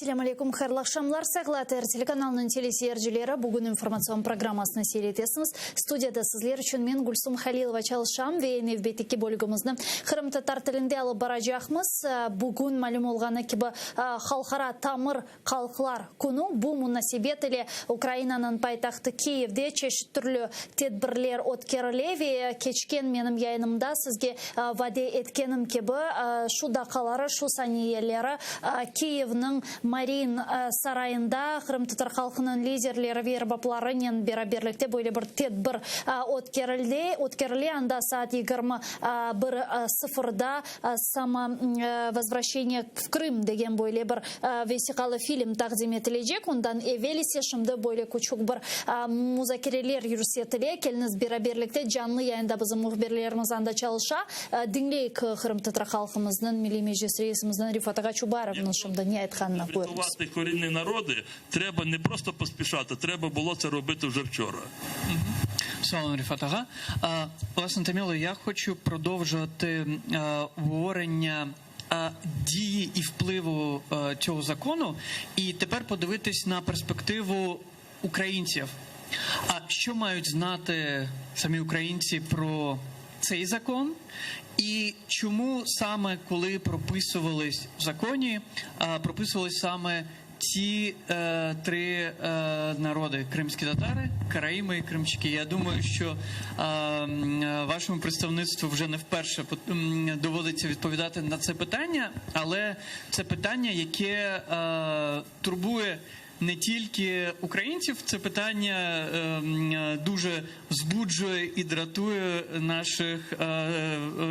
Ассаляму алейкум, хайрлы акшамлар. Саглатыр телеканалының телесерджілері бүгін информацион программасына сейлетесіңіз. Студияда сізлер үшін мен Гульсум Халилова чалышам ве невбетекі бөлігімізді Қырым татар тілінде алып бара жақмыз. Бүгін мәлім олғаны кебі халқара тамыр қалқылар күні. Бұл мұнасибет Украинаның пайтақты Киевде чешет түрлі тедбірлер өткеріле кечкен менім яйынымда сізге ваде еткенім кебі шуда қалары, шу саниелері Киевның Марин сарайында Қырым татар халқының лидерлері вербапларының бераберлікте бөлі бір тедбір өткеріле анда саат 21:00 сама возвращение в Крым деген бөлі бір весиқалы фильм тақдим етілежек. Ондан евелесе шымды бөлі көчік бір музакерелер юрсетіле келініз бераберлікте жанлы яйында біздің мұхберлеріміз анда чалыша. Діңлейк Қырым татар халқымыздың милимежес рейсіміздің Рифатаға Чубаровның шымды не айтқанына көріміз. Корінні народи треба не просто поспішати, треба було це робити вже вчора. Слава Рифатага. Власне, Таміло, я хочу продовжувати обговорення дії і впливу цього закону і тепер подивитись на перспективу українців. А що мають знати самі українці про цей закон? І чому саме, коли прописувались в законі, прописувались саме ці три народи – кримські татари, караїми і кримчаки? Я думаю, що вашому представництву вже не вперше доводиться відповідати на це питання, але це питання, яке турбує не тільки українців, це питання дуже збуджує і дратує наших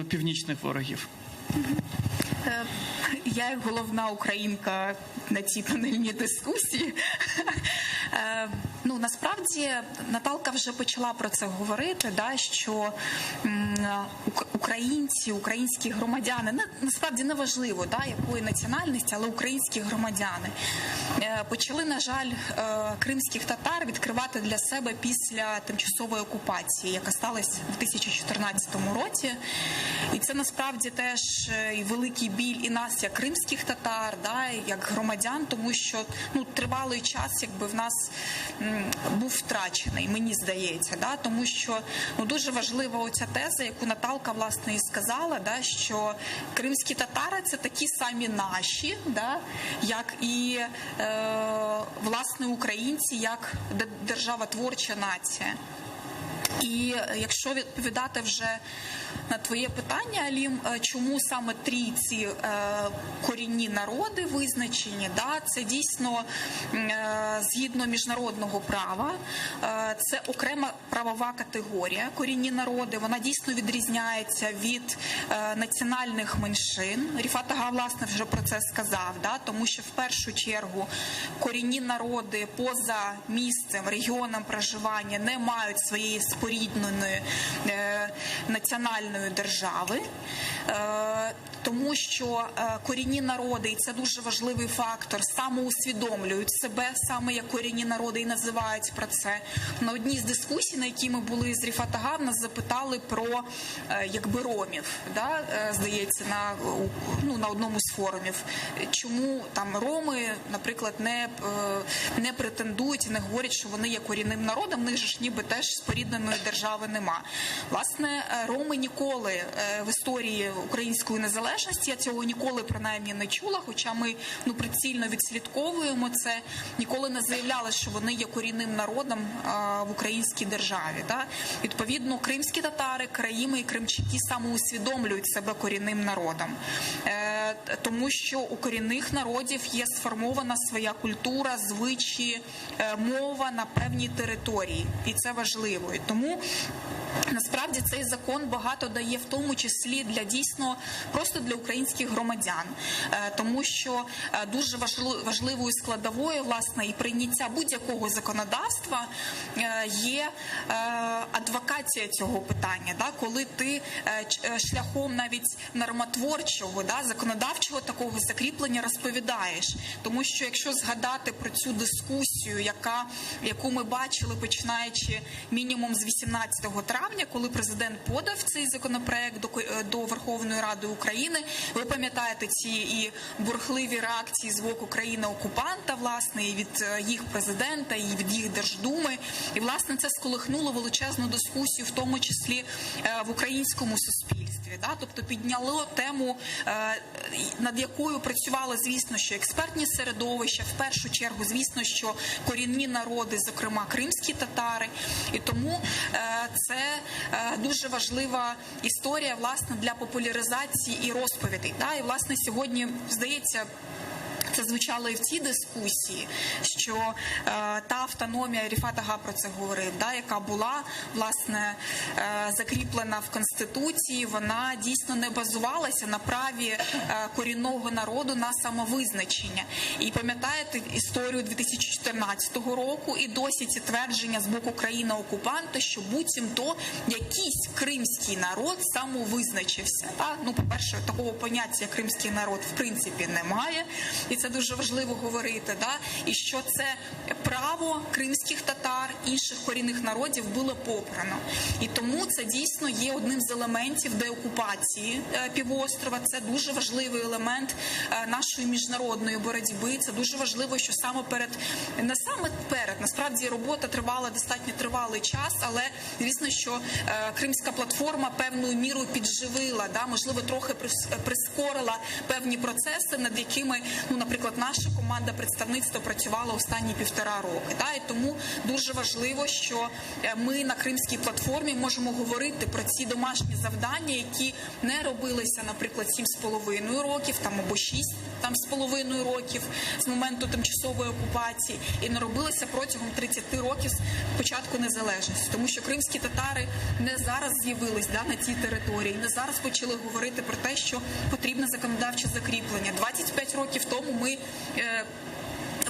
північних ворогів. Я, як головна українка на цій панельній дискусії, насправді Наталка вже почала про це говорити, що українці, українські громадяни, насправді не важливо, якої національності, але українські громадяни почали, на жаль, кримських татар відкривати для себе після тимчасової окупації, яка сталася в 2014 році. І це насправді теж і великий біль і нас, як кримських татар, як громадян, тому що тривалий час в нас був втрачений, мені здається, тому що дуже важлива оця теза, яку Наталка, власне, і сказала, що кримські татари – це такі самі наші, як і, власне, українці, як державотворча нація. І якщо відповідати вже на твоє питання, Алім, чому саме ці корінні народи визначені, це дійсно згідно міжнародного права, це окрема правова категорія корінні народи, вона дійсно відрізняється від національних меншин. Ріфат Ага, власне, вже про це сказав, тому що в першу чергу корінні народи поза місцем, регіоном проживання не мають своєї спорідненої національної держави, тому що корінні народи, і це дуже важливий фактор, самоусвідомлюють себе саме як корінні народи і називають про це. На одній з дискусій, на якій ми були з Ріфат Ага, нас запитали про ромів, здається, на одному з форумів. Чому там роми, наприклад, не претендують і не говорять, що вони є корінним народом, в них же ж ніби теж спорідненої держави нема. Власне, роми ніколи в історії української незалежності, я цього ніколи принаймні не чула, хоча ми прицільно відслідковуємо це, ніколи не заявляли, що вони є корінним народом в українській державі. Відповідно, кримські татари, караїми і кримчаки самоусвідомлюють себе корінним народом. Тому що у корінних народів є сформована своя культура, звичаї, мова на певній території. І це важливо. І тому насправді цей закон багато дає в тому числі для дійсно просто для українських громадян, тому що дуже важливою складовою, власне, і прийняття будь-якого законодавства є адвокація цього питання, коли ти шляхом навіть нормотворчого, законодавчого такого закріплення розповідаєш. Тому що якщо згадати про цю дискусію, яку ми бачили, починаючи мінімум з 18 травня, травня, коли президент подав цей законопроект до Верховної Ради України. Ви пам'ятаєте ці і бурхливі реакції з боку країни-окупанта, власне, і від їх президента, і від їх Держдуми. І, власне, це сколихнуло величезну дискусію, в тому числі в українському суспільстві. Тобто підняло тему, над якою працювали, звісно, що експертні середовища, в першу чергу, звісно, що корінні народи, зокрема кримські татари. І тому це дуже важлива історія, власне, для популяризації і розповідей. І, власне, сьогодні, здається, це звучало і в цій дискусії, що та автономія, Ріфат Ага про це говорив, яка була, власне, закріплена в Конституції, вона дійсно не базувалася на праві корінного народу на самовизначення. І пам'ятаєте історію 2014 року і досі ці твердження з боку країни-окупанта, що буцімто якийсь кримський народ самовизначився. По-перше, такого поняття, як кримський народ, в принципі, немає. І це дуже важливо говорити, і що це право кримських татар, інших корінних народів було попрано. І тому це дійсно є одним з елементів деокупації півострова. Це дуже важливий елемент нашої міжнародної боротьби. Це дуже важливо, що насправді робота тривала достатньо тривалий час, але звісно, що Кримська платформа певною мірою підживила, можливо, трохи прискорила певні процеси, над якими, наприклад, наша команда представництва працювала останні 1,5 роки. І тому дуже важливо, що ми на Кримській платформі можемо говорити про ці домашні завдання, які не робилися, наприклад, 7,5 років, або 6,5 років з моменту тимчасової окупації, і не робилися протягом 30 років з початку незалежності. Тому що кримські татари не зараз з'явились на цій території, не зараз почали говорити про те, що потрібне законодавче закріплення. 25 років тому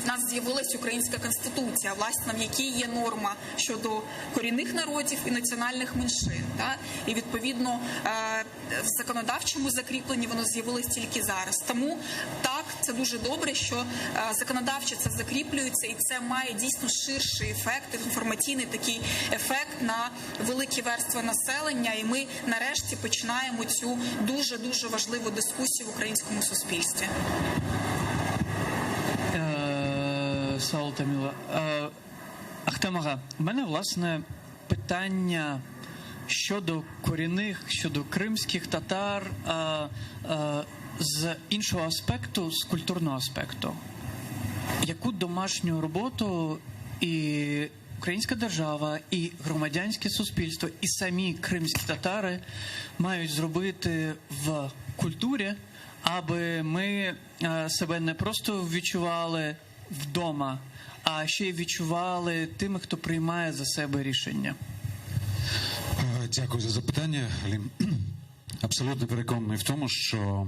в нас з'явилася Українська Конституція, власне, в якій є норма щодо корінних народів і національних меншин. І, відповідно, в законодавчому закріпленні воно з'явилось тільки зараз. Тому, так, це дуже добре, що законодавчо це закріплюється, і це має дійсно ширший ефект, інформаційний такий ефект на великі верстви населення, і ми, нарешті, починаємо цю дуже-дуже важливу дискусію в українському суспільстві. Саул Таміла. Ахтем Ага, у мене, власне, питання щодо корінних, щодо кримських татар з іншого аспекту, з культурного аспекту. Яку домашню роботу і українська держава, і громадянське суспільство, і самі кримські татари мають зробити в культурі, аби ми себе не просто відчували вдома, а ще й відчували тими, хто приймає за себе рішення? Дякую за запитання. Абсолютно переконаний в тому, що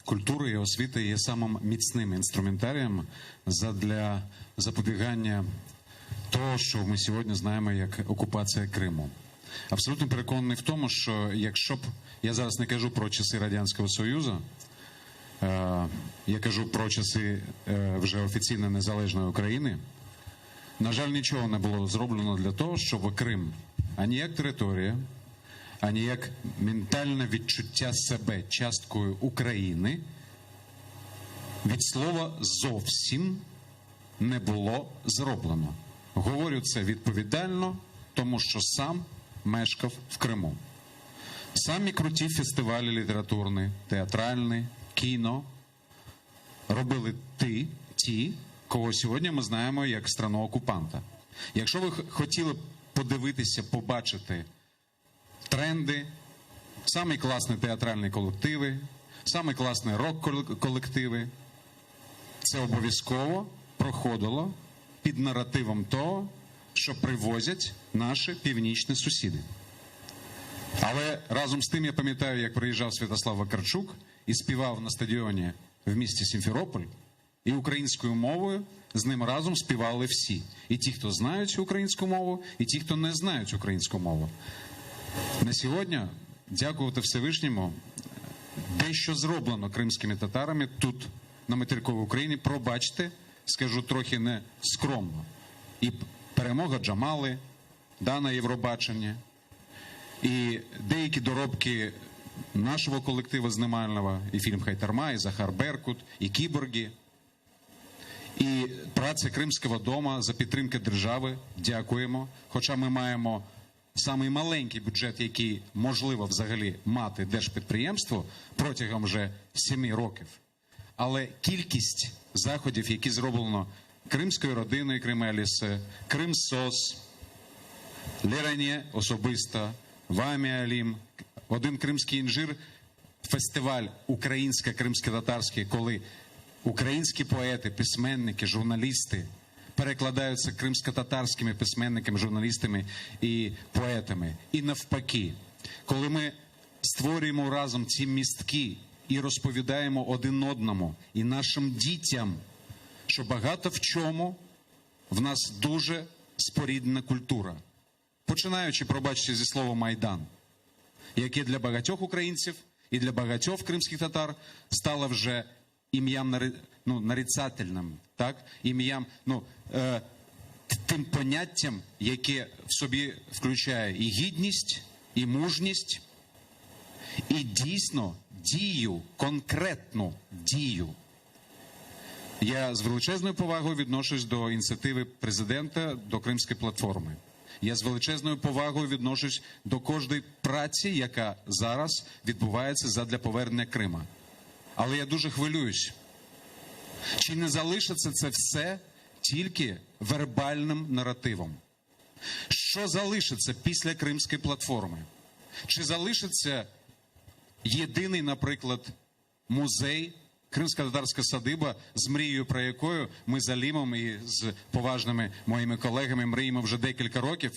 культура і освіта є самим міцним інструментарієм для запобігання того, що ми сьогодні знаємо як окупація Криму. Абсолютно переконаний в тому, що якщо б, я зараз не кажу про часи Радянського Союзу, я кажу про часи вже офіційно незалежної України, на жаль, нічого не було зроблено для того, щоб Крим, ані як територія, ані як ментальне відчуття себе часткою України, від слова «зовсім» не було зроблено. Говорю це відповідально, тому що сам мешкав в Криму. Самі круті фестивалі літературні, театральні, кіно робили ті, кого сьогодні ми знаємо як страну-окупанта. Якщо ви хотіли подивитися, побачити тренди, самі класні театральні колективи, самі класні рок-колективи, це обов'язково проходило під наративом того, що привозять наші північні сусіди. Але разом з тим я пам'ятаю, як приїжджав Святослав Вакарчук і співав на стадіоні в місті Сімферополь, і українською мовою з ним разом співали всі. І ті, хто знають українську мову, і ті, хто не знають українську мову. На сьогодні, дякувати Всевишньому, дещо зроблено кримськими татарами тут, на материковій Україні. Пробачте, скажу трохи не скромно. І перемога Джамали, на Євробаченні, І деякі доробки нашого колективу знімального, і фільм «Хайтарма», і «Захар Беркут», і «Кіборги», і праця Кримського дому за підтримки держави. Дякуємо. Хоча ми маємо самий маленький бюджет, який можливо взагалі мати держпідприємство протягом вже 7 років. Але кількість заходів, які зроблено Кримською родиною Кримеліс, Кримсос, Лерані особисто, вами Алім, один кримський інжир, фестиваль українсько-кримсько-татарський, коли українські поети, письменники, журналісти перекладаються кримсько-татарськими письменниками, журналістами і поетами. І навпаки, коли ми створюємо разом ці містки і розповідаємо один одному і нашим дітям, що багато в чому в нас дуже споріднена культура. Починаючи, пробачте, зі слова «Майдан», яке для багатьох українців і для багатьох кримських татар стало вже ім'ям нарицательним, так? Ім'ям, тим поняттям, яке в собі включає і гідність, і мужність, і дійсно дію, конкретну дію. Я з величезною повагою відношусь до ініціативи президента, до Кримської платформи. Я з величезною повагою відношусь до кожної праці, яка зараз відбувається задля повернення Крима. Але я дуже хвилююсь. Чи не залишиться це все тільки вербальним наративом? Що залишиться після Кримської платформи? Чи залишиться єдиний, наприклад, музей, Кримсько-татарська садиба, з мрією, про якою ми з Алімом і з поважними моїми колегами мріємо вже декілька років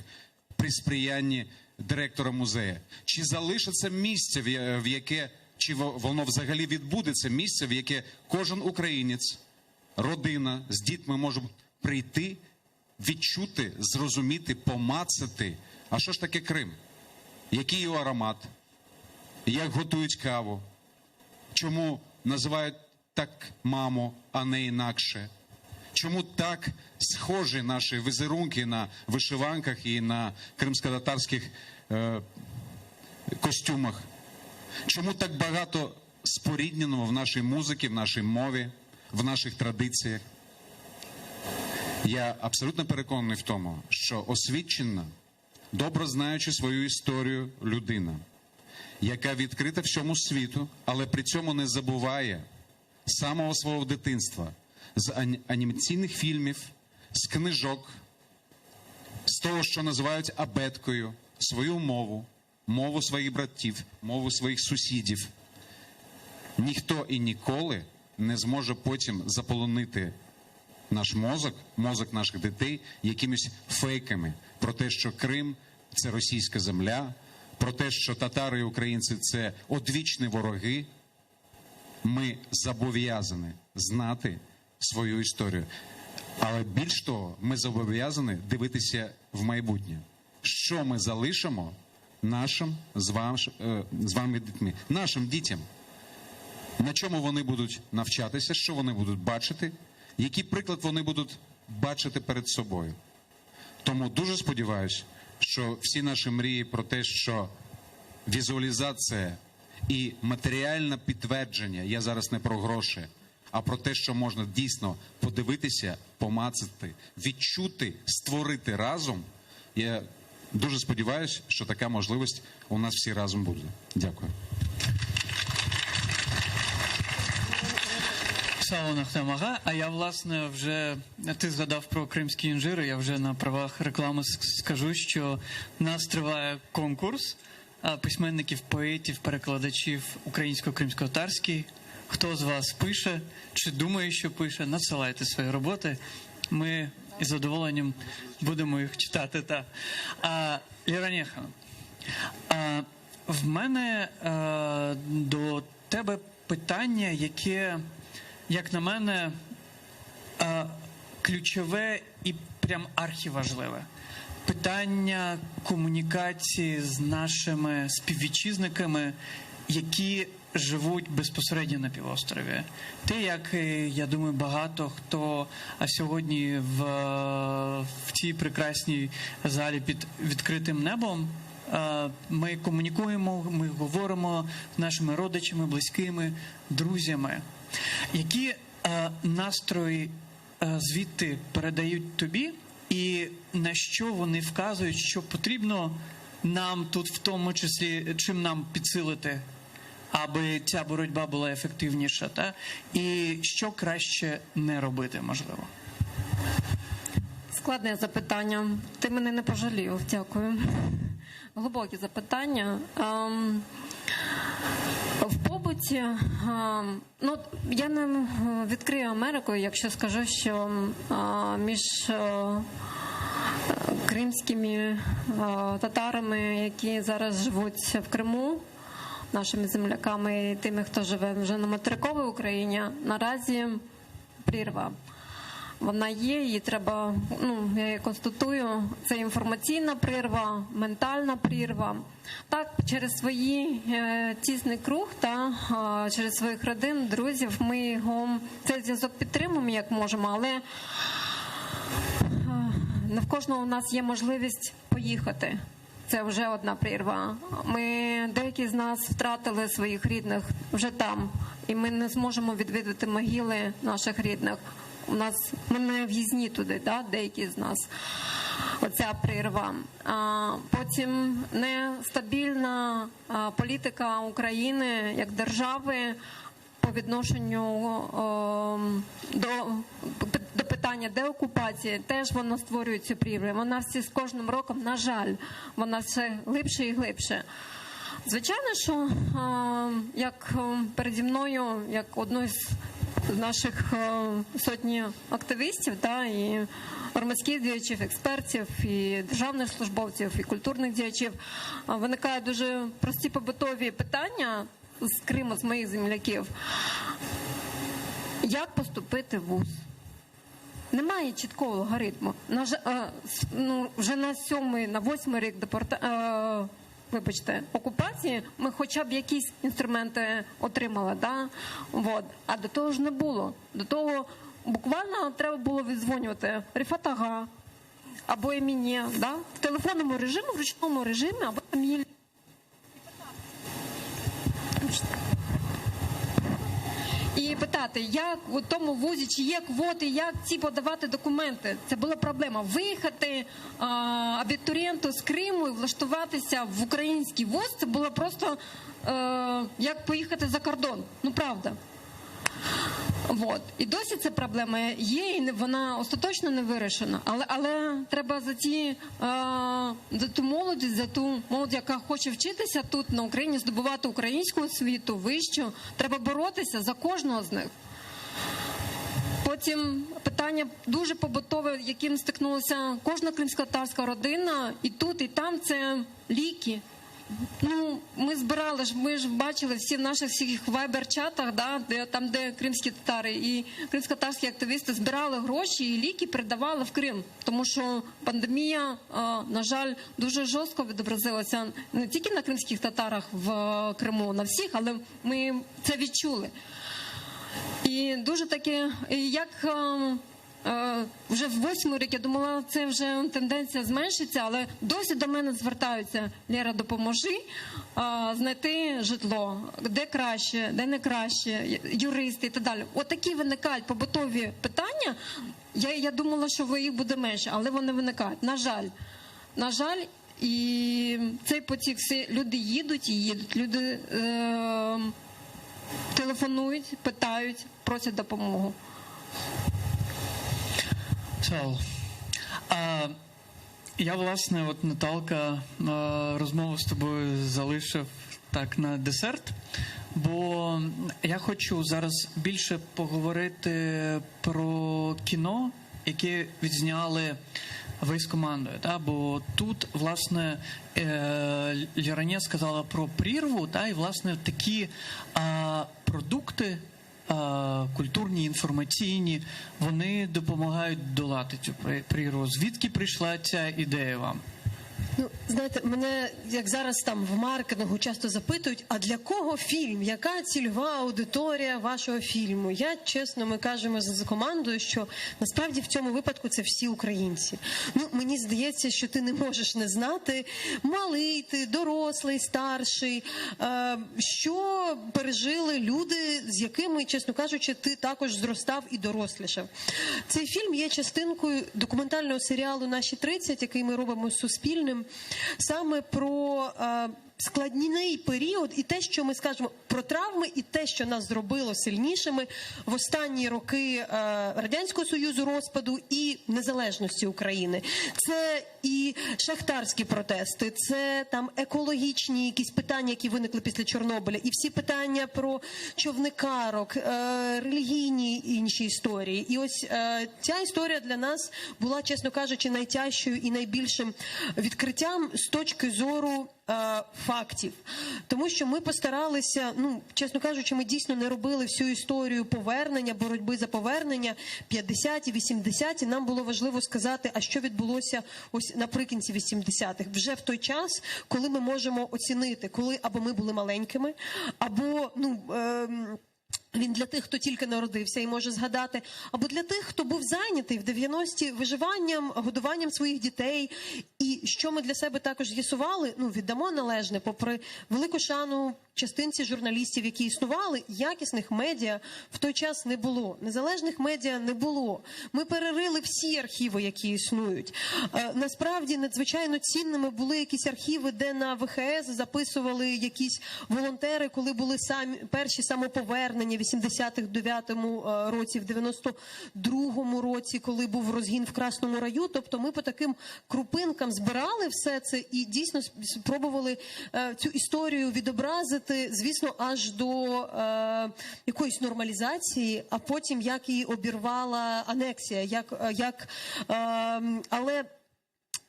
при сприянні директора музею? Чи залишиться місце, в яке, чи воно взагалі відбудеться, місце, в яке кожен українець, родина з дітьми може прийти, відчути, зрозуміти, помацати, а що ж таке Крим? Який його аромат? Як готують каву? Чому називають так маму, а не інакше? Чому так схожі наші візерунки на вишиванках і на кримсько-татарських костюмах? Чому так багато спорідненого в нашій музиці, в нашій мові, в наших традиціях? Я абсолютно переконаний в тому, що освічена, добре знаючи свою історію людина, яка відкрита всьому світу, але при цьому не забуває з самого свого дитинства, з анімаційних фільмів, з книжок, з того, що називають абеткою, свою мову, мову своїх братів, мову своїх сусідів. Ніхто і ніколи не зможе потім заполонити наш мозок, мозок наших дітей якимись фейками про те, що Крим – це російська земля, про те, що татари і українці – це одвічні вороги. Ми зобов'язані знати свою історію. Але більш того, ми зобов'язані дивитися в майбутнє. Що ми залишимо нашим з вами дітьми, нашим дітям? На чому вони будуть навчатися, що вони будуть бачити, який приклад вони будуть бачити перед собою. Тому дуже сподіваюся, що всі наші мрії про те, що візуалізація і матеріальне підтвердження, я зараз не про гроші, а про те, що можна дійсно подивитися, помацати, відчути, створити разом, я дуже сподіваюся, що така можливість у нас всі разом буде. Дякую. Салон Ахтамага, а я, власне, вже, ти згадав про кримські інжири, я вже на правах реклами скажу, що в нас триває конкурс письменників, поетів, перекладачів українсько-кримсько-татарський. Хто з вас пише, чи думає, що пише, надсилайте свої роботи. Ми із задоволенням будемо їх читати. Ліраніха, в мене до тебе питання, яке, як на мене, ключове і прям архіважливе. Питання комунікації з нашими співвітчизниками, які живуть безпосередньо на півострові. Ти, як, я думаю, багато хто сьогодні в цій прекрасній залі під відкритим небом Ми комунікуємо, ми говоримо з нашими родичами, близькими, друзями. Які настрої звідти передають тобі, і на що вони вказують, що потрібно нам тут в тому числі, чим нам підсилити, аби ця боротьба була ефективніша, та? І що краще не робити, можливо? Складне запитання. Ти мене не пожалів, дякую. Глибокі запитання. В побуті, ну, я не відкрию Америку, якщо скажу, що між кримськими татарами, які зараз живуть в Криму, нашими земляками і тими, хто живе вже на материковій Україні, наразі прірва. Вона є, її треба, ну, я її констатую, це інформаційна прірва, ментальна прірва. Так, через свої тісний круг, та через своїх родин, друзів, ми його, цей зв'язок підтримуємо, як можемо, але не в кожного у нас є можливість поїхати. Це вже одна прірва. Деякі з нас втратили своїх рідних вже там, і ми не зможемо відвідати могили наших рідних. Ми не в'їзні туди, да, деякі з нас. Оця прірва. Потім нестабільна політика України як держави по відношенню до питання деокупації. Теж воно створює цю прірву. Вона всі з кожним роком, на жаль, вона все глибше і глибше. Звичайно, що як переді мною, як одну з наших сотні активістів, та, і громадських діячів, експертів, і державних службовців, і культурних діячів, виникають дуже прості побутові питання з Криму, з моїх земляків. Як поступити в ВУЗ? Немає чіткого алгоритму. Вже на 7-й, на 8-й рік окупації ми хоча б якісь інструменти отримали, да? Вот. А до того ж не було. До того буквально треба було віддзвонювати Рифат Ага або Еміне, да? В телефонному режимі, в ручному режимі, або Еміль. І питати, як у тому вузі, чи є квоти, як ці подавати документи. Це була проблема. Виїхати абітурієнту з Криму і влаштуватися в український вуз, це було просто як поїхати за кордон. Ну, правда. Вот. І досі ця проблема є, і вона остаточно не вирішена. Але треба за ту молодь, яка хоче вчитися тут, на Україні, здобувати українську освіту, вищу, треба боротися за кожного з них. Потім питання дуже побутове, яким стикнулася кожна кримськотатарська родина, і тут, і там, це ліки. Ну, ми ж бачили всі в наших всіх вайбер-чатах, да, де кримські татари і кримськотатарські активісти збирали гроші і ліки передавали в Крим. Тому що пандемія, на жаль, дуже жорстко відобразилася не тільки на кримських татарах в Криму, на всіх, але ми це відчули. І дуже таке, як вже в 8-й рік, я думала, це вже тенденція зменшиться, але досі до мене звертаються: Лера, допоможи знайти житло, де краще, де не краще, юристи і так далі. Отакі виникають побутові питання. Я думала, що їх буде менше, але вони виникають. На жаль, і цей потік, всі люди їдуть і їдуть, люди телефонують, питають, просять допомогу. Я, власне, от, Наталка, розмову з тобою залишив так на десерт, бо я хочу зараз більше поговорити про кіно, яке відзняли ви з командою. Да? Бо тут, власне, Ліраня сказала про прірву, да? І, власне, такі продукти, культурні, інформаційні, вони допомагають долати цю прірву. Звідки прийшла ця ідея вам? Ну, знаєте, мене, як зараз там в маркетингу часто запитують, а для кого фільм? Яка цільова аудиторія вашого фільму? Я, чесно, ми кажемо з командою, що насправді в цьому випадку це всі українці. Ну, мені здається, що ти не можеш не знати, малий ти, дорослий, старший, що пережили люди, з якими, чесно кажучи, ти також зростав і дорослішав. Цей фільм є частинкою документального серіалу «Наші 30», який ми робимо з Суспільним, саме про складний період і те, що ми скажемо про травми, і те, що нас зробило сильнішими в останні роки Радянського Союзу, розпаду і незалежності України. Це і шахтарські протести, це там екологічні якісь питання, які виникли після Чорнобиля, і всі питання про човникарок, релігійні інші історії. І ось ця історія для нас була, чесно кажучи, найтяжчою і найбільшим відкриттям з точки зору фактів. Тому що ми постаралися, ну, чесно кажучи, ми дійсно не робили всю історію повернення, боротьби за повернення 50-ті, 80-ті. Нам було важливо сказати, а що відбулося ось наприкінці 80-х. Вже в той час, коли ми можемо оцінити, коли або ми були маленькими, або, він для тих, хто тільки народився і може згадати, або для тих, хто був зайнятий в 90-ті виживанням, годуванням своїх дітей. І що ми для себе також з'ясували, віддамо належне, попри велику шану частинці журналістів, які існували, якісних медіа в той час не було. Незалежних медіа не було. Ми перерили всі архіви, які існують. Насправді, надзвичайно цінними були якісь архіви, де на ВХС записували якісь волонтери, коли були перші самоповернення в 89-му році, в 92-му році, коли був розгін в Красному Раю. Тобто ми по таким крупинкам збирали все це і дійсно спробували цю історію відобразити, звісно, аж до якоїсь нормалізації, а потім як її обірвала анексія. Але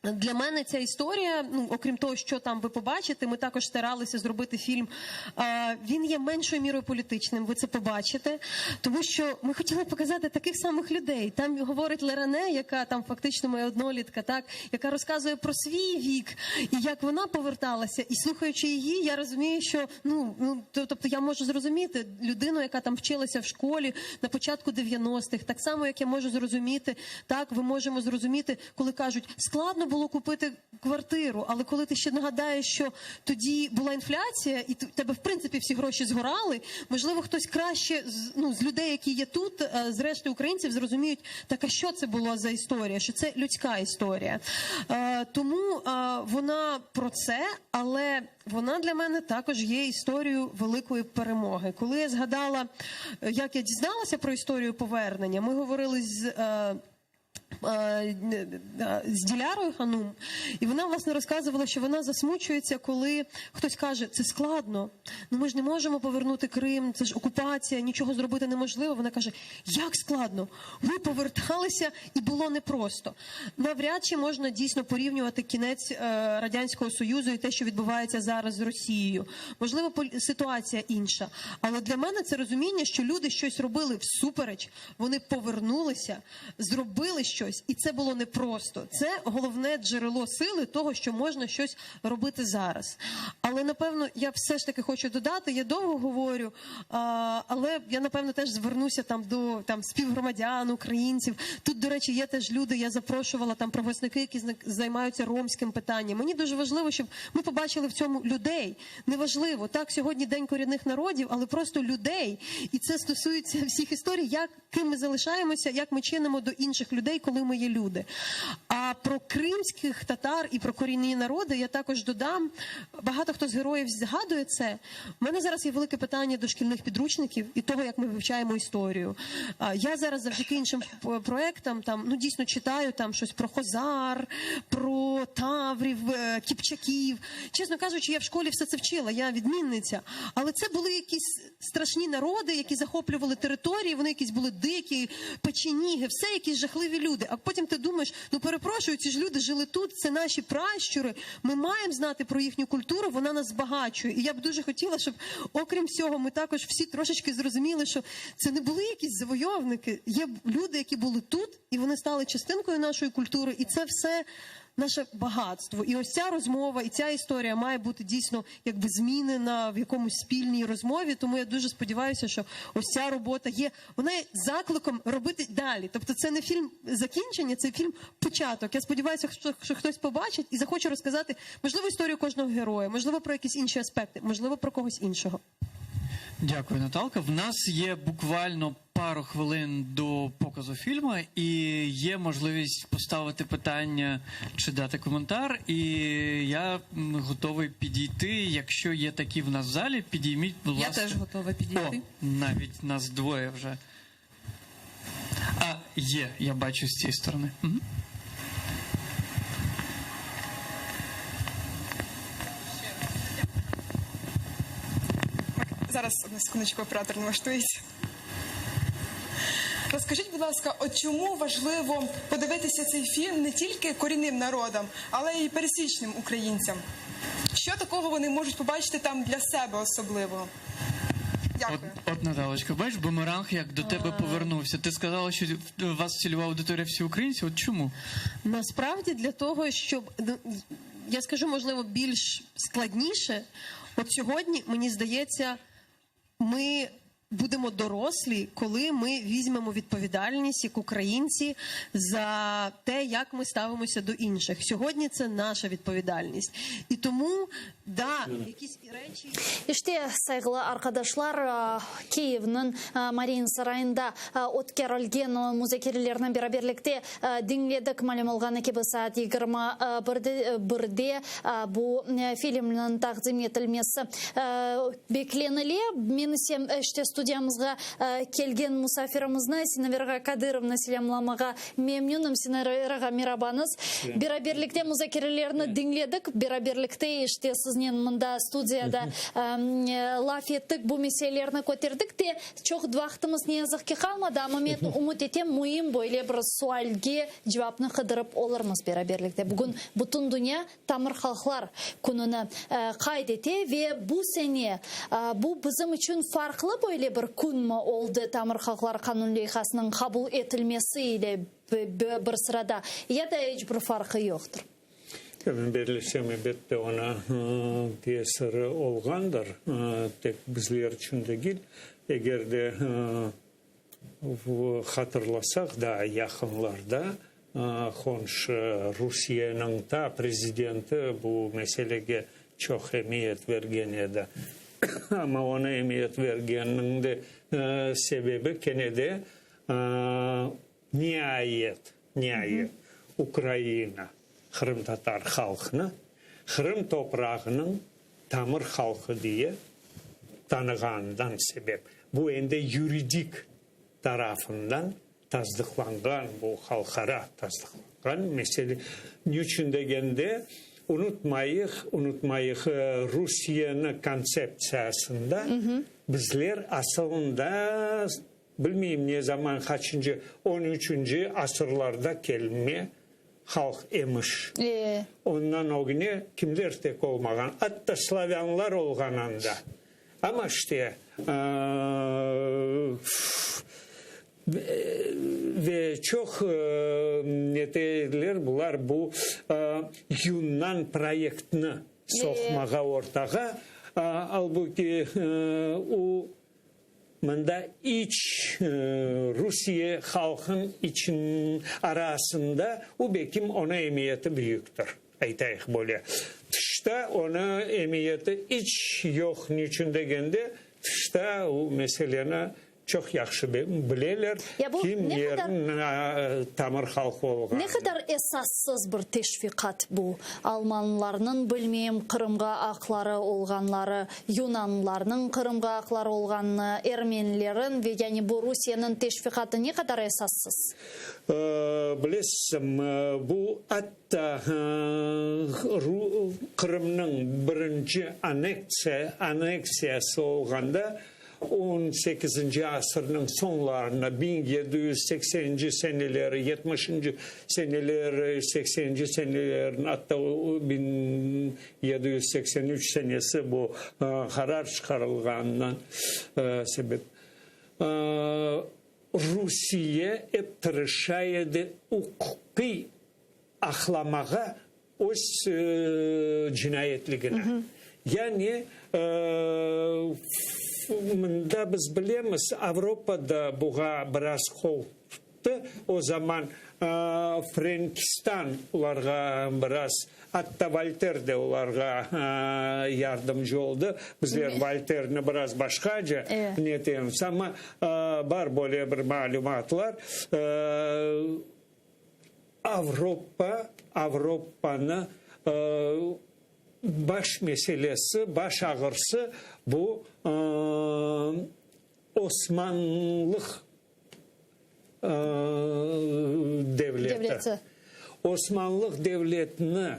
для мене ця історія, окрім того, що там ви побачите, ми також старалися зробити фільм, він є меншою мірою політичним, ви це побачите, тому що ми хотіли показати таких самих людей. Там говорить Лерене, яка там фактично моя однолітка, так, яка розказує про свій вік і як вона поверталася. І слухаючи її, я розумію, що, тобто я можу зрозуміти людину, яка там вчилася в школі на початку 90-х, так само, як я можу зрозуміти, так, ви можемо зрозуміти, коли кажуть, складно було купити квартиру, але коли ти ще нагадаєш, що тоді була інфляція і тебе в принципі всі гроші згорали, можливо, хтось краще з людей, які є тут, зрештою українців, зрозуміють, так а що це було за історія, що це людська історія. Тому вона про це, але вона для мене також є історією великої перемоги. Коли я згадала, як я дізналася про історію повернення, ми говорили з Ділярою Ханум, і вона, власне, розказувала, що вона засмучується, коли хтось каже, це складно, ми ж не можемо повернути Крим, це ж окупація, нічого зробити неможливо. Вона каже, як складно? Ми поверталися і було непросто. Навряд чи можна дійсно порівнювати кінець Радянського Союзу і те, що відбувається зараз з Росією. Можливо, ситуація інша. Але для мене це розуміння, що люди щось робили всупереч, вони повернулися, зробили щось, і це було непросто. Це головне джерело сили того, що можна щось робити зараз. Але, напевно, я все ж таки хочу додати, я довго говорю, але я, напевно, теж звернуся до співгромадян, українців. Тут, до речі, є теж люди, я запрошувала правознавці, які займаються ромським питанням. Мені дуже важливо, щоб ми побачили в цьому людей. Неважливо, так, сьогодні День корінних народів, але просто людей. І це стосується всіх історій, ким ми залишаємося, як ми чинимо до інших людей, коли ми є люди. А про кримських татар і про корінні народи я також додам. Багато хто з героїв згадує це. У мене зараз є велике питання до шкільних підручників і того, як ми вивчаємо історію. Я зараз завдяки іншим проєктам дійсно читаю щось про хозар, про таврів, кіпчаків. Чесно кажучи, я в школі все це вчила, я відмінниця. Але це були якісь страшні народи, які захоплювали території, вони якісь були дикі, печеніги, все якісь жахливі люди. А потім ти думаєш, перепрошую, ці ж люди жили тут, це наші пращури, ми маємо знати про їхню культуру, вона нас збагачує. І я б дуже хотіла, щоб, окрім всього, ми також всі трошечки зрозуміли, що це не були якісь завойовники, є люди, які були тут, і вони стали частинкою нашої культури, і це все наше багатство. І ось ця розмова, і ця історія має бути дійсно якби змінена в якомусь спільній розмові. Тому я дуже сподіваюся, що ось ця робота є, вона є закликом робити далі. Тобто це не фільм закінчення, це фільм початок. Я сподіваюся, що хтось побачить і захоче розказати, можливо, історію кожного героя, можливо, про якісь інші аспекти, можливо, про когось іншого. Дякую, Наталка. В нас є буквально пару хвилин до показу фільму, і є можливість поставити питання чи дати коментар. І я готовий підійти. Якщо є такі в нас в залі, підійміть, будь ласка. Я теж готова підійти. О, навіть нас двоє вже. А, є, я бачу з цієї сторони. Угу. Зараз, одну секундочку, оператор налаштується. Розкажіть, будь ласка, от чому важливо подивитися цей фільм не тільки корінним народам, але й пересічним українцям? Що такого вони можуть побачити там для себе особливо? Дякую. От Наталочка, бачиш, бумеранг як до тебе повернувся. Ти сказала, що у вас цільова аудиторія всі українці. От чому? Насправді для того, щоб, я скажу, можливо, більш складніше, от сьогодні, мені здається, ми будемо дорослі, коли ми візьмемо відповідальність як українці за те, як ми ставимося до інших. Сьогодні це наша відповідальність. І тому, да, якісь речі... İşte saygılı arkadaşlar, Kiev'nin Mariin Sarayı'nda o'tkazilgan muzokarlardan beraberlikda dinledik. Ma'lum bo'lgani ki bu soat 21'de bu filmning taqdim etilmesi beklenili. Men işte studiyamızga kelgan musafirimizni Sinaverga Kadyrovna selamlamaga memnunum. Sinaverga merabanız. Beraberlikda muzokaralarni dinledik. Beraberlikda işte sizning mында studiyada laf ettik, bu meselelerni ko'tardik de çok vaqtimiz nezaqki qalmadi. Ama men umid etem muhim böyle bir savolga javobni qidirib olarmiz beraberlikda. Bugun butun dunyo Tamir xalqlar kunini qayd etdi ve bu sene bu bizim uchun farqli böyle bir kunmi oldu Tamir xalqlar qonun loyihasining qabul etilmesiyle bir sırada ya da hiç bir farkı yoktur. Ben belirlesem elbette ona tesiri olgandır. Tek bizler için değil. Eğer de hatırlasak da yakınlarda Honş Rusya'nın da prezidenti bu meseleye çok emniyet vergen edi. Ama ona emniyet vergenin de sebebi kenede nihayet Ukrayna Kırım Tatar halkını Kırım toprağının Tamir halkı diye tanıgandan sebep. Bu ende yuridik tarafından tasdiklangan, bu halkara tasdiklangan mesele. Niçin degende unutmayık Rusya'nın konsepsiyasında bizler aslında bilmeyeyim ne zaman kaçıncı 13. asırlarda kelime halk emiş. Ondan o güne kimler tek olmagan. Hatta Slavyanlar olgananda. Ama işte ve çok ne derler bunlar bu Yunan proyektini sokmağa ortağa. Halbuki o Mında iç Rusya halkın için arasında o bekim ona emniyeti büyüktür. Aytayıq böyle. Dışta ona emniyeti hiç yok. Niçin degende dışta o meseleni çok yaxşı bilirler. Kim yerin Tamir halkı olgan. Ne kadar esassız bir teşvikat bu. Almanlarının bilmeyim Kırımga akları olganları, Yunanlarının Kırımga akları olganı, Ermenilerin ve yani bu Rusya'nın teşvikatı ne kadar esassız? Bilesem bu hatta Kırım'ın birinci aneksiyası olganda 18. asırın sonlarına 1780. seneleri, 70. seneleri, 80. senelerin hatta 1783 senesi bu karar çıkarılgandan sebep. Rusya hep tırışaydı hukuki ahlamağa öz cinayetligine. Yani da biz bilemiz Avrupa'da buğa biraz koltu. O zaman Frankistan ularga biraz hatta Walter de ularga yardımcı oldu. Bizler Walter'ni biraz başkaca niyetimiz ama var böyle bir malumatlar. Avrupa'nın baş meselesi, baş ağrısı bu Osmanlı devleti. Osmanlı devletini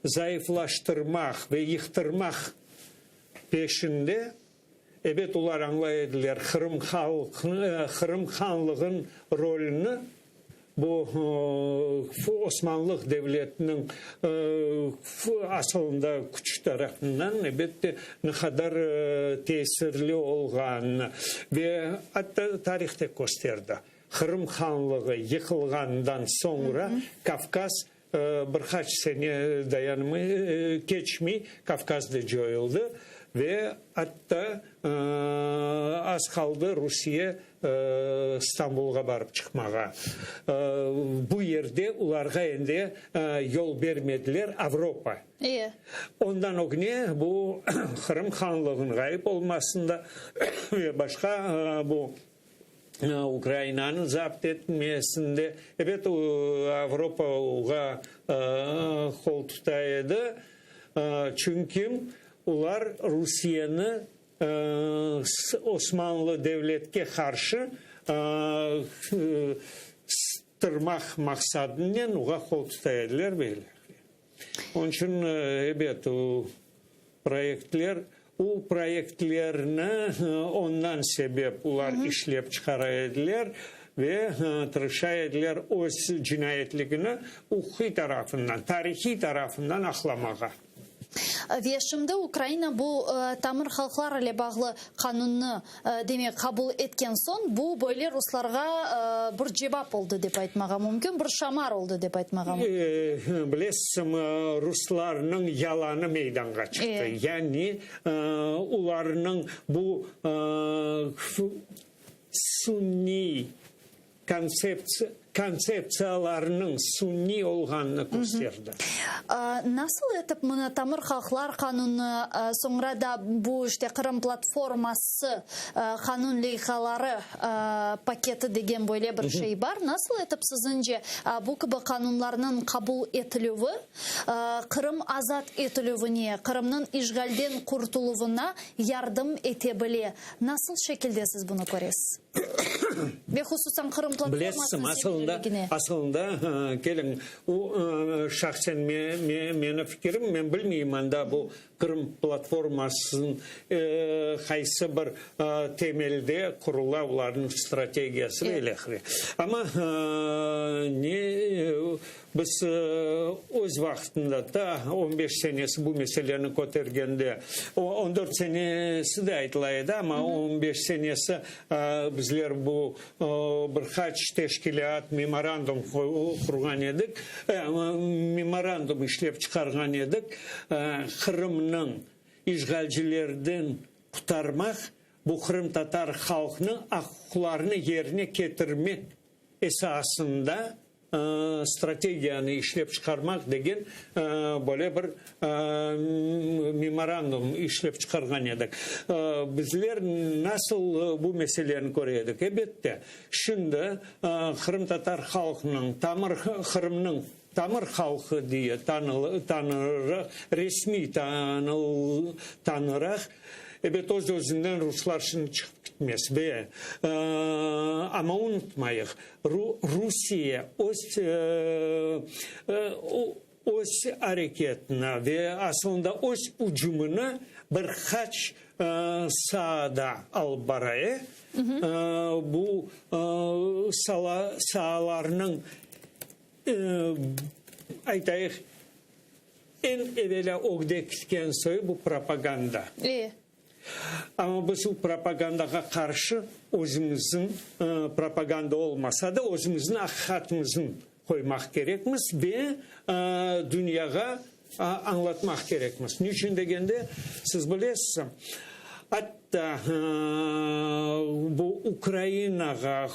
zayıflaştırmak ve yıktırmak peşinde evet ular anlaydılar Kırım Hanlığın rolünü bu Osmanlı devletinin aslında güç tarafından elbette ne kadar tesirli olğanını ve hatta tarihte gösterdi. Kırım Hanlığı yıkılgandan sonra Kafkas birkaç sene dayanımı geçmey Kafkas'da joyuldu ve hatta az kaldı Rusya İstanbul'a barıp çıkmağa. Bu yerde ularga endi yol vermediler Avrupa. Ondan o güne bu Kırım Hanlığı'nın gayip olmasında ve başka bu Ukrayna'nın zapt etmesinde evet Avrupa'ya kol tutaydı. Çünkü ular Rusya'nı Osmanlı devletke karşı tırmak maksadından uğa kol tutaydılar böyle. Onun için evet o proyektlerini ondan sebep ular işlep çıkaraydılar ve tırışaydılar o cinayetligini uhi tarafından, tarihi tarafından aklamağa. Ve şimdi Ukrayna bu tamir halklar ile bağlı kanunu demek kabul etken son bu böyle Ruslarga bir cevap oldu dep aytmağa mümkün, bir şamar oldu dep aytmağa mümkün. Bilesem Ruslarның yalanı meydana çıktı. Yani ularның bu sunni konsepsiyalarının sunni olğanını gösterdi. Nasıl etip bunu tamir halklar kanunu sonra da bu işte Kırım platforması kanun leyhaları paketi degen böyle bir şey var. Nasıl etip sizince bu gibi kanunlarının kabul edilüvü Kırım azat edilüvüne, Kırım'ın işgalden kurtuluvuna yardım edebilir. Nasıl şekilde siz bunu görüyorsunuz? Ve hususan Kırım platformasının aslında gelin o şahsen meni fikrim men bilmeyim anda bu Kırım platformasının kaysı bir temelde kurula uların stratejisi veylekri. Ama biz öz vaxtında da 15 senesi bu meseleni kotergende 14 senesi de aytılaydı ama 15 senesi bizler bu birkaç teşkilat memorandum kurgan edik, memorandum işlep çıkargan edik. Kırım'ın işgalcilerden kurtarmak, bu Kırım Tatar halkının haklarını yerine getirmek esasında stratejiyanı işlep çıkarmak degen böyle bir memorandum işlep çıkargan edik. Bizler nasıl bu meseleni görüyorduk? Elbette şimdi Kırım Tatar halkının, Kırım'ın tamir halkı diye tanırak, resmi tanırak evet özünden Ruslar şimdi çıkıp gitmez. Ama unutmayıq, Rusya öz hareketine ve aslında öz ucumuna birkaç sahada albaraya bu sahalarının aytayıq en evvela ogdekken soy bu propaganda. Ama biz bu propagandaga karşı özümüzün propaganda olmasa da özümüzün hakikatımızın koymak gerekmiz ve dünyaya anlatmak gerekmiz. Niçin degende siz bilesiz. Hatta bu Ukraynaga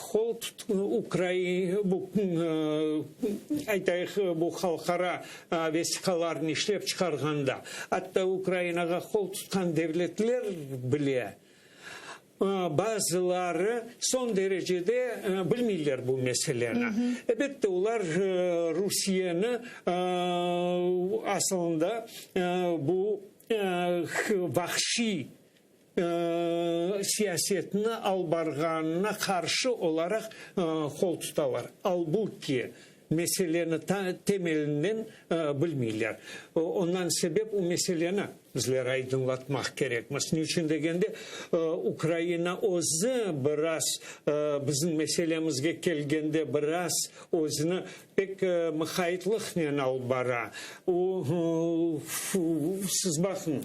bu halkara vesikalarını işlep çıkarganda hatta Ukraynaga kol tutkan devletler bile bazıları son derecede bilmiyorlar bu meseleni. Elbette onlar Rusya'nı aslında bu vahşi siyasetini albarganına karşı olarak kol tutarlar. Halbuki meselenin temelinden bilmiyorlar. Ondan sebep o meseleni bizler aydınlatmak gerekmez. Niçin degende Ukrayna özü biraz bizim meselemizge kelgende biraz özünü pek mıhaytlıkla albara. Siz bakın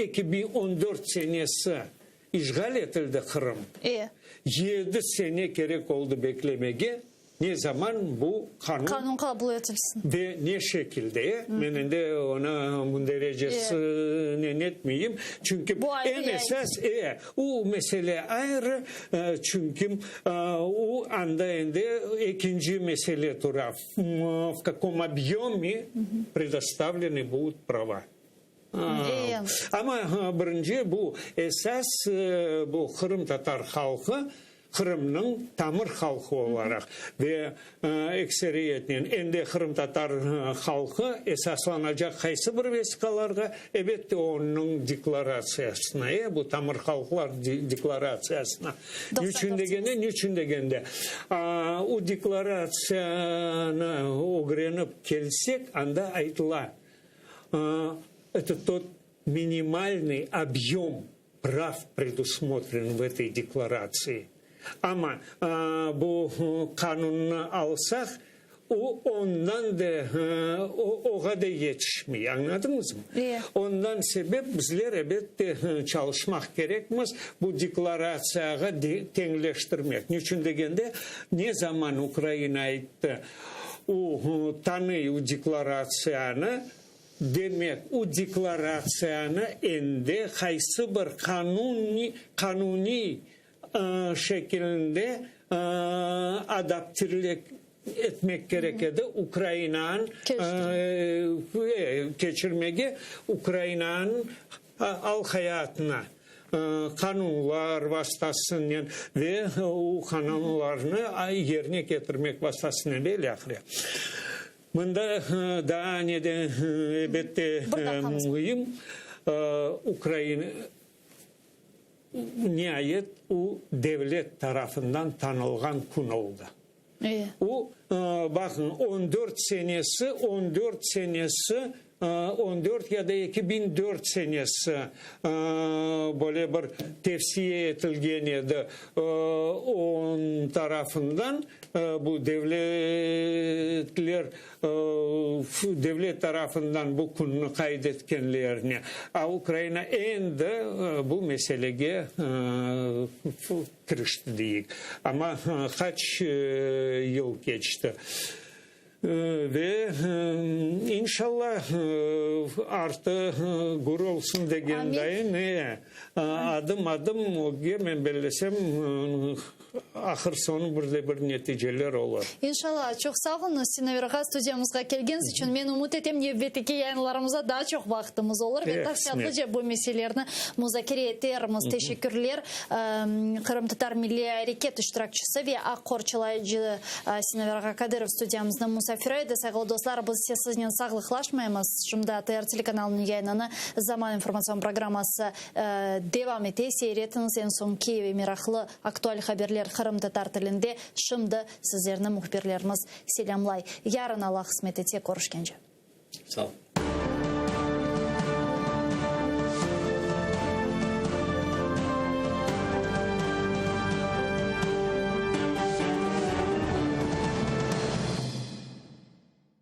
2014 senesi işgal edildi Kırım. 7 sene gerek oldu beklemeye. Ne zaman bu kanun kabul edilsin. Ve ne şekilde? Ben de ona bu derecesini etmeyeyim. Çünkü en esas o mesele ayrı. Çünkü o anda ikinci mesele turar. В каком объеме предоставлены будут права. Ama birinci bu esas bu Kırım Tatar halkı Kırım'ın tamır halkı olarak ve ekseriyetinin endi Kırım Tatar halkı esaslanacak kaysı bir vesikalarga elbette onun deklarasyasına bu tamır halklar deklarasyasına niçin degende o deklarasyana öğrenip kelsek anda aytıla это тот минимальный объем прав предусмотрен в этой декларации. Ama bu kanunu alsak ondan da o kadar yetişmiyor. Anladınız mı? Ondan sebep bizler elbette çalışmak gerekmez. Bu deklarasyaya tengleştirmek. Niçin degende ne zaman Ukrayna ayıttı o tanıyor deklarasyonu demek o deklarasyonu endi kaysı bir kanuni şekilde adapte etmek gerekirdi. Ukrayna'nın geçirmeye Ukrayna'nın al hayatına kanunlar vasıtasıyla ve o kanunlarını yerine getirmek vasıtasıyla böyle ahire. Bunda daha neden elbette mühim Ukrayna nihayet o devlet tarafından tanılgan kun oldu. O bakın 14 ya da 2004 senesi böyle bir tevsiye edilgen edi on tarafından bu devlet tarafından bu konu kaydetkenlerine Ukrayna endi bu meselege kirişti deyik ama kaç yıl geçti. Ve inşallah artı görülsün degendayın adım men belesem ahır sonu bir neticeler olur. İnşallah çok sağ olun. Sinaverga stüdyamızga kelgeniz için men umut etem növbetdeki yayınlarımıza daha çok vaktimiz olur ve tafsiyatlıca bu meselelerini muzakere eterimiz. Teşekkürler. Kırım Tatar Milli Hareket iştirakçısı ve Akkorçalayıcı Sinaverga Kadyrov stüdyamızda musafiraydı. Sağol dostlar, biz sizden sağlıklaşmayımız. Şimdi TR telekanalının yayınını Zaman informasyon programması devam ete. Seyretiniz en son Kiev Miraklı aktual haberler Kırım Tatar tilinde. Şimdi sizlerine muhbirlerimiz selamlay. Yarın Allah kısmet etse görüşkence. Sağ olun.